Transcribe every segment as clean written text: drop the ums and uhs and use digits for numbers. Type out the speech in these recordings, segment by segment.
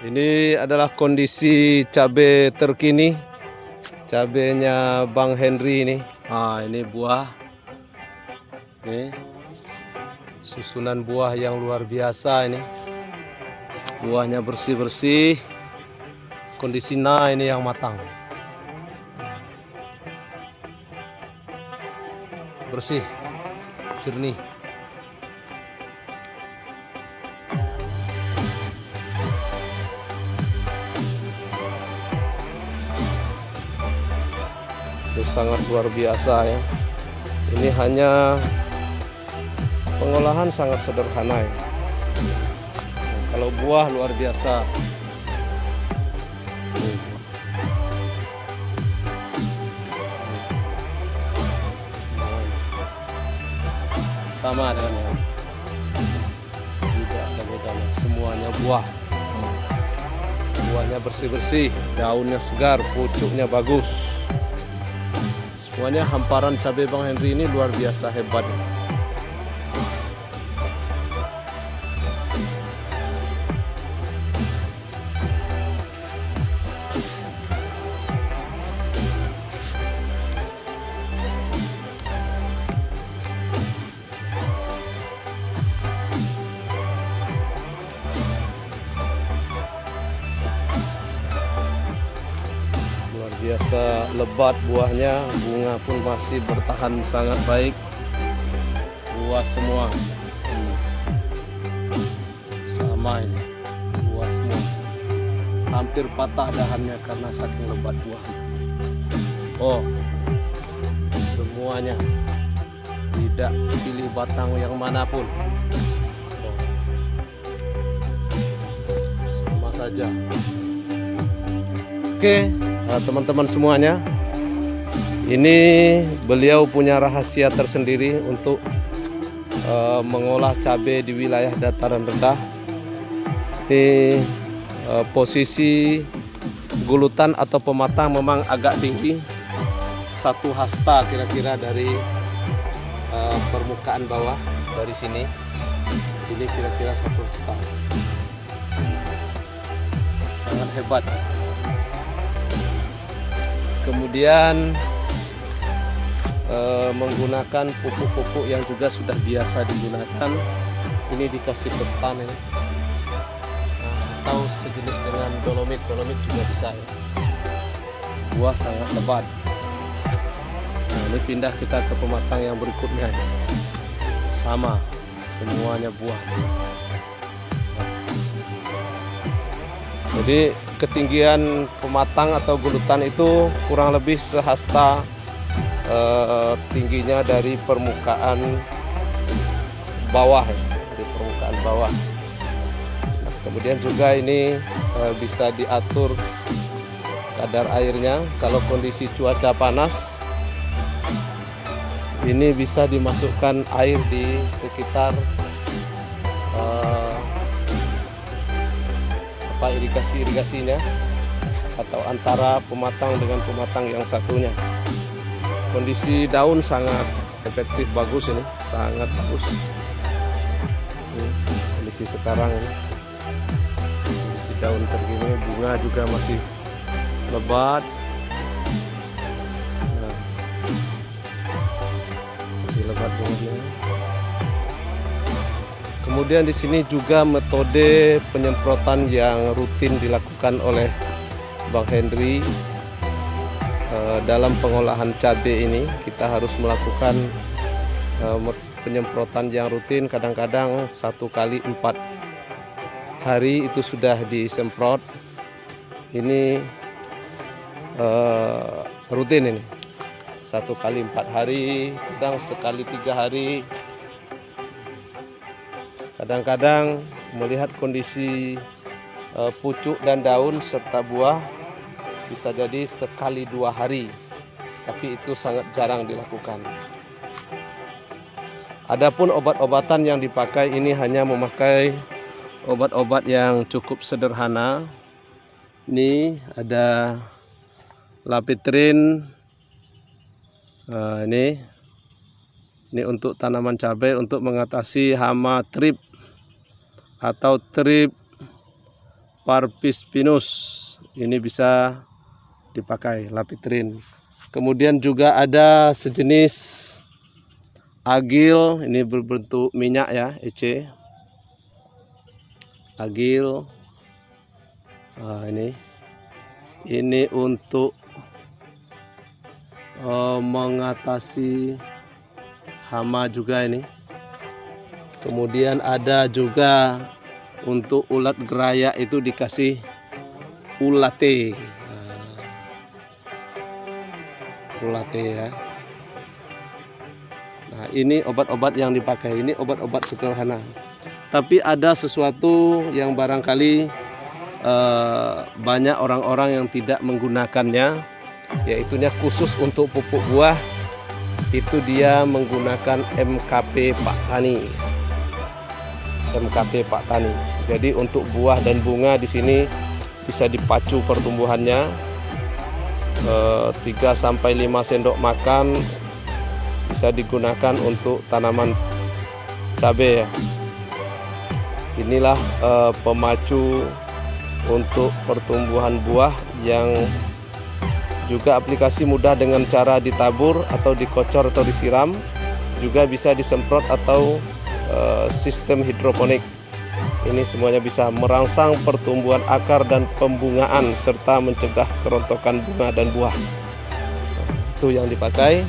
Ini adalah kondisi cabai terkini, cabainya Bang Henry ini. Ini buah, ini susunan buah yang luar biasa ini. Buahnya bersih-bersih, kondisi ini yang matang, bersih, jernih. Ini sangat luar biasa ya. Ini hanya pengolahan sangat sederhana ya. Kalau buah luar biasa. Sama dengan yang tidak ada bedanya. Semuanya buah. Buahnya bersih-bersih, daunnya segar, pucuknya bagus. Semuanya hamparan cabai Bang Henry ini luar biasa hebat. Biasa lebat buahnya, bunga pun masih bertahan sangat baik. Buah semua sama ini, buah semua hampir patah dahannya karena saking lebat buahnya. Semuanya tidak pilih batang yang manapun, sama saja. Oke, teman-teman semuanya, ini beliau punya rahasia tersendiri untuk mengolah cabai di wilayah dataran rendah. Ini posisi gulutan atau pematang memang agak tinggi, 1 hasta kira-kira dari permukaan bawah, dari sini. Ini kira-kira 1 hasta. Sangat hebat. Kemudian menggunakan pupuk-pupuk yang juga sudah biasa digunakan. Ini dikasih ketan ini, atau sejenis dengan dolomit juga bisa ya. Buah sangat lebat. Ini pindah kita ke pematang yang berikutnya. Sama, semuanya buah. Jadi ketinggian pematang atau gulutan itu kurang lebih sehasta tingginya dari permukaan bawah ya, dari permukaan bawah. Nah, kemudian juga ini bisa diatur kadar airnya. Kalau kondisi cuaca panas, ini bisa dimasukkan air di sekitar irigasinya atau antara pematang dengan pematang yang satunya. Kondisi daun sangat efektif, bagus ini, sangat bagus. Ini kondisi sekarang ini, kondisi daun tergini, bunga juga masih lebat. Nah, masih lebat bunganya. Kemudian di sini juga metode penyemprotan yang rutin dilakukan oleh Bang Henry. Dalam pengolahan cabai ini kita harus melakukan penyemprotan yang rutin. Kadang-kadang 1 kali 4 hari itu sudah disemprot. Ini rutin ini, 1 kali 4 hari, kadang sekali 3 hari. Kadang-kadang melihat kondisi pucuk dan daun serta buah, bisa jadi sekali 2 hari, tapi itu sangat jarang dilakukan. Adapun obat-obatan yang dipakai ini hanya memakai obat-obat yang cukup sederhana, Ini ada lapitrin. Ini untuk tanaman cabai untuk mengatasi hama trip atau trip parvis pinus. Ini bisa dipakai lapitrin. Kemudian juga ada sejenis agil, ini berbentuk minyak ya, EC. Agil. Nah, ini untuk mengatasi hama juga ini. Kemudian ada juga untuk ulat geraya itu dikasih ulate. Ulate ya. Nah, ini obat-obat yang dipakai, ini obat-obat sederhana. Tapi ada sesuatu yang barangkali banyak orang-orang yang tidak menggunakannya, yaitunya khusus untuk pupuk buah. Itu dia menggunakan MKP Pak Tani. MKP Pak Tani. Jadi untuk buah dan bunga di sini bisa dipacu pertumbuhannya 3-5 sendok makan, bisa digunakan untuk tanaman cabai ya. Inilah pemacu untuk pertumbuhan buah yang juga aplikasi mudah dengan cara ditabur atau dikocor atau disiram, juga bisa disemprot atau sistem hidroponik. Ini semuanya bisa merangsang pertumbuhan akar dan pembungaan serta mencegah kerontokan bunga dan buah. Itu yang dipakai.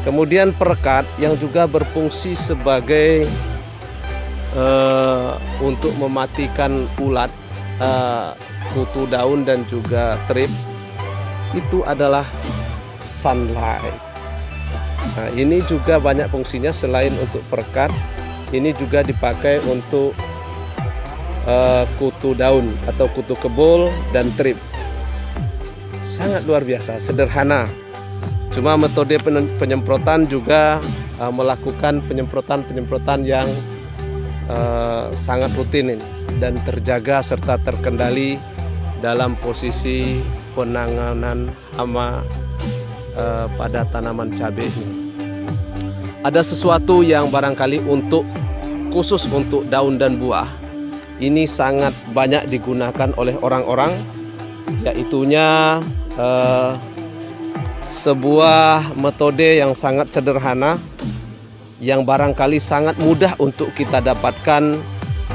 Kemudian perekat yang juga berfungsi sebagai untuk mematikan ulat, kutu daun dan juga trip, itu adalah sunlight. Nah, ini juga banyak fungsinya selain untuk perekat. Ini juga dipakai untuk kutu daun atau kutu kebul dan trip. Sangat luar biasa, sederhana. Cuma metode penyemprotan juga melakukan penyemprotan yang sangat rutin ini, dan terjaga serta terkendali dalam posisi penanganan hama pada tanaman cabai ini. Ada sesuatu yang barangkali khusus untuk daun dan buah, ini sangat banyak digunakan oleh orang-orang, yaitunya sebuah metode yang sangat sederhana, yang barangkali sangat mudah untuk kita dapatkan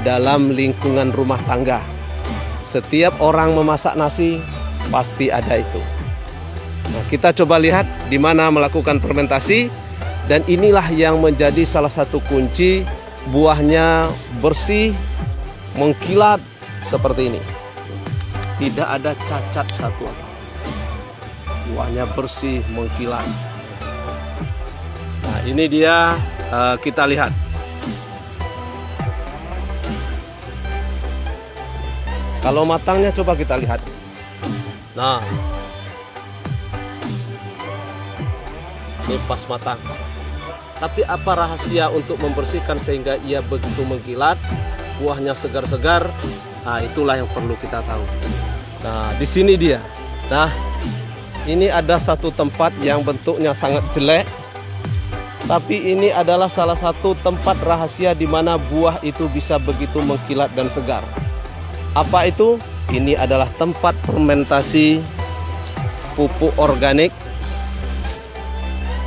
dalam lingkungan rumah tangga. Setiap orang memasak nasi pasti ada itu. Nah, kita coba lihat di mana melakukan fermentasi, dan inilah yang menjadi salah satu kunci buahnya bersih, mengkilat seperti ini. Tidak ada cacat satu. Buahnya bersih, mengkilat. Nah, ini dia, kita lihat. Kalau matangnya coba kita lihat. Nah, ini pas matang. Tapi apa rahasia untuk membersihkan sehingga ia begitu mengkilat, buahnya segar-segar? Nah, itulah yang perlu kita tahu. Nah, di sini dia. Nah, ini ada satu tempat yang bentuknya sangat jelek, tapi ini adalah salah satu tempat rahasia di mana buah itu bisa begitu mengkilat dan segar. Apa itu? Ini adalah tempat fermentasi pupuk organik.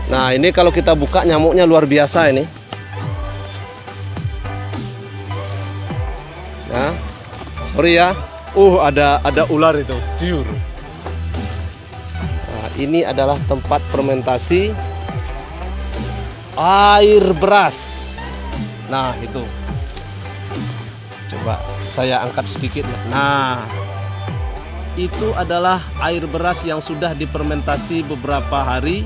Nah, ini kalau kita buka nyamuknya luar biasa ini. Nah, sorry ya. Ada ular itu. Ciur. Nah, ini adalah tempat fermentasi air beras. Nah, itu. Coba saya angkat sedikit ya. Nah, itu adalah air beras yang sudah difermentasi beberapa hari.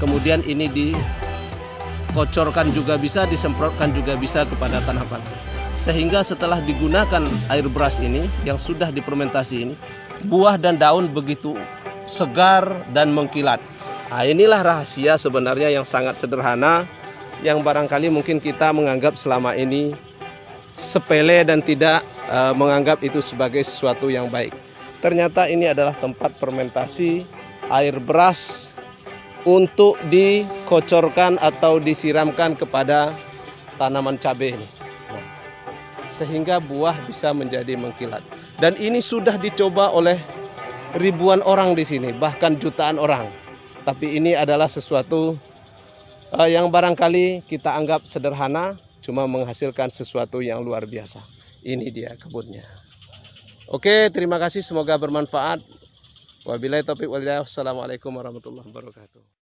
Kemudian ini dikocorkan juga bisa, disemprotkan juga bisa kepada tanaman. Sehingga setelah digunakan air beras ini yang sudah difermentasi ini, buah dan daun begitu segar dan mengkilat. Nah, inilah rahasia sebenarnya yang sangat sederhana, yang barangkali mungkin kita menganggap selama ini sepele dan tidak menganggap itu sebagai sesuatu yang baik. ternyata ini adalah tempat fermentasi air beras untuk dikocorkan atau disiramkan kepada tanaman cabai ini. Nah, sehingga buah bisa menjadi mengkilat. Dan ini sudah dicoba oleh ribuan orang di sini, bahkan jutaan orang. Tapi ini adalah sesuatu yang barangkali kita anggap sederhana, cuma menghasilkan sesuatu yang luar biasa. Ini dia kebunnya. Oke, terima kasih, semoga bermanfaat. Wabillahi taufiq wal hidayah. Wassalamualaikum warahmatullahi wabarakatuh.